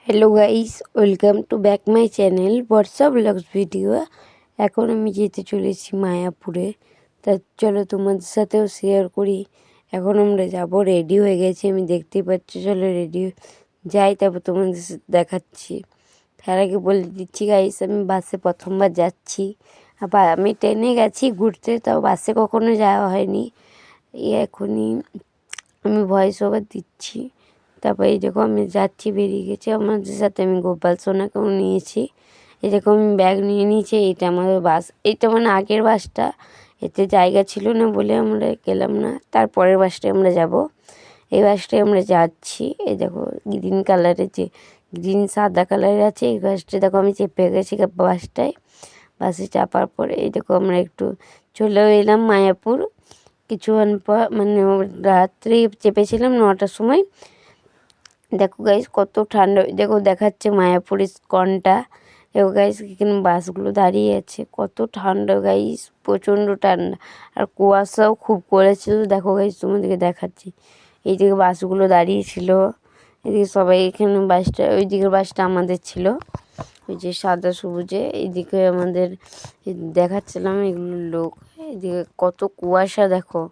Hello guys, welcome to back my channel Barsha blogs video. এখন আমি যেতে চলেছি মায়াপুরে। তা চলো তোমাদের সাথেও শেয়ার করি। এখন আমরা যাব, রেডি হয়ে গেছি, আমি দেখতেই পাচ্ছি। চলো রেডি যাই, তারপর তোমাদের সাথে দেখাচ্ছি। তার আগে বলে দিচ্ছি গাইস, আমি বাসে প্রথমবার যাচ্ছি। আবার আমি ট্রেনে গেছি ঘুরতে, তাও বাসে কখনো যাওয়া হয়নি। এখনই আমি ভয়েস ওভার দিচ্ছি। তারপর এই দেখো আমি যাচ্ছি, বেরিয়ে গেছি। আমাদের সাথে আমি গোপাল সোনাকেও নিয়েছি। এই দেখো আমি ব্যাগ নিয়ে নিয়েছি। এটা আমাদের বাস, এটা মানে আগের বাসটা, এতে জায়গা ছিল না বলে আমরা গেলাম না। তারপরের বাসটায় আমরা যাব। এই বাসটায় আমরা যাচ্ছি। এই দেখো গ্রিন কালারের, যে গ্রিন সাদা কালারের আছে, এই বাসটা দেখো আমি চেপে গেছি বাসটায়। বাসে চাপার পরে এই দেখো আমরা একটু চলেও এলাম মায়াপুর। কিছুক্ষণ পর মানে রাত্রে চেপেছিলাম 9টার সময়। দেখো গাইস কত ঠান্ডা, দেখো দেখাচ্ছে মায়াপুর ইস্কনটা। দেখো গাইস এখানে বাসগুলো দাঁড়িয়ে আছে, কত ঠান্ডা গাইস, প্রচণ্ড ঠান্ডা। আর কুয়াশাও খুব করেছিল। দেখো গাইস তোমাদেরকে দেখাচ্ছি, এইদিকে বাসগুলো দাঁড়িয়েছিল, এদিকে সবাই, এখানে বাসটা, ওই দিকের বাসটা আমাদের ছিল, ওই যে সাদা সবুজে। এইদিকে আমাদের দেখাচ্ছিলাম এগুলো লোক। এদিকে কত কুয়াশা দেখো।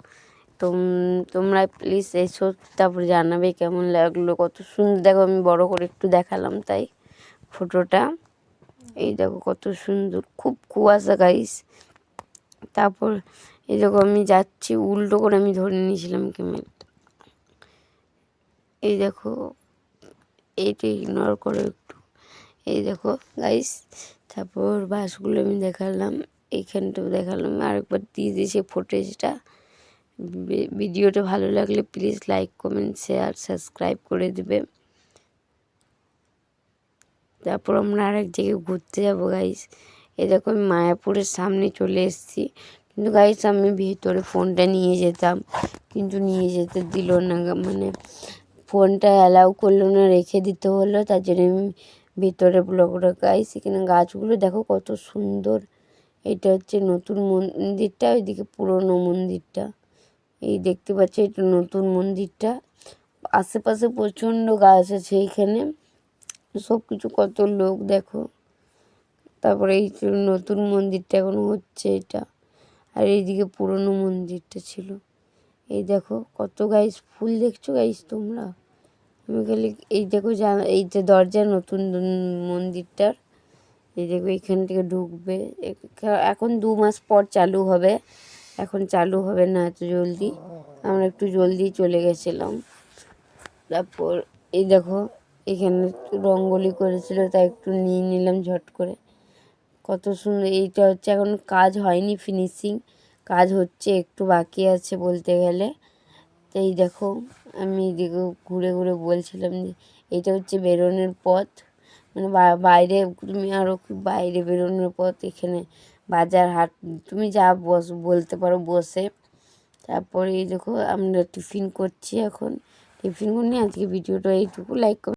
তোমরা প্লিজ এসো, তারপরে জানাবে কেমন লাগলো, কত সুন্দর। দেখো আমি বড় করে একটু দেখালাম তাই ফটোটা। এই দেখো কত সুন্দর, খুব কুয়াশা গাইস। তারপর এই দেখো আমি যাচ্ছি, উল্টো করে আমি ধরে নিয়েছিলাম ক্যামেরাটা। এই দেখো এইটা ইগনোর করো একটু। এই দেখো গাইস, তারপর বাসগুলো আমি দেখালাম, এইখানটাও দেখালাম, আরেকবার দিয়ে দিয়েছি ফুটেজটা। ভিডিওটা ভালো লাগলে please like, comment, share, subscribe করে দেবে। তারপর আমরা আরেক জায়গায় ঘুরতে যাবো গাইস। এই দেখো আমি মায়াপুরের সামনে চলে এসেছি। কিন্তু গাইস আমি ভিতরে ফোনটা নিয়ে যেতাম, কিন্তু নিয়ে যেতে দিল না, মানে ফোনটা অ্যালাউ করলো না, রেখে দিতে হলো। তার জন্য আমি ভিতরে ব্লগটা গাইস। এখানে গাছগুলো দেখো কত সুন্দর। এটা হচ্ছে নতুন মন্দিরটা, ওইদিকে পুরনো মন্দিরটা। এই দেখতে পাচ্ছ, এটা নতুন মন্দিরটা। আশেপাশে প্রচণ্ড গাছ আছে এইখানে, সব কিছু, কত লোক দেখো। তারপরে এই নতুন মন্দিরটা এখনো হচ্ছে এটা, আর এইদিকে পুরনো মন্দিরটা ছিল। এই দেখো কত গাইস ফুল দেখছো গাইস তোমরা। আমি খালি এই দেখো এই যে দরজা নতুন মন্দিরটার। এই দেখো এখান থেকে ঢুকবে, এখন 2 মাস পর চালু হবে, এখন চালু হবে না এত জলদি। আমরা একটু জলদি চলে গেছিলাম। তারপর এই দেখো এখানে রঙ্গোলি করেছিল, তাই একটু নিয়ে নিলাম ঝট করে। কত সুন্দর। এইটা হচ্ছে এখন কাজ হয়নি, ফিনিশিং কাজ হচ্ছে, একটু বাকি আছে বলতে গেলে। তো এই দেখো আমি এদিকে ঘুরে ঘুরে বলছিলাম যে এইটা হচ্ছে বেরোনোর পথ, মানে বাইরে, তুমি আরও বাইরে বেরোনোর পথ। এখানে বাজার হাট, তুমি যা বলতে পারো বসে। তারপরে এই দেখো আমরা টিফিন করছি এখন। টিফিন করে নিয়ে আজকে ভিডিওটা এইটুকু। লাইক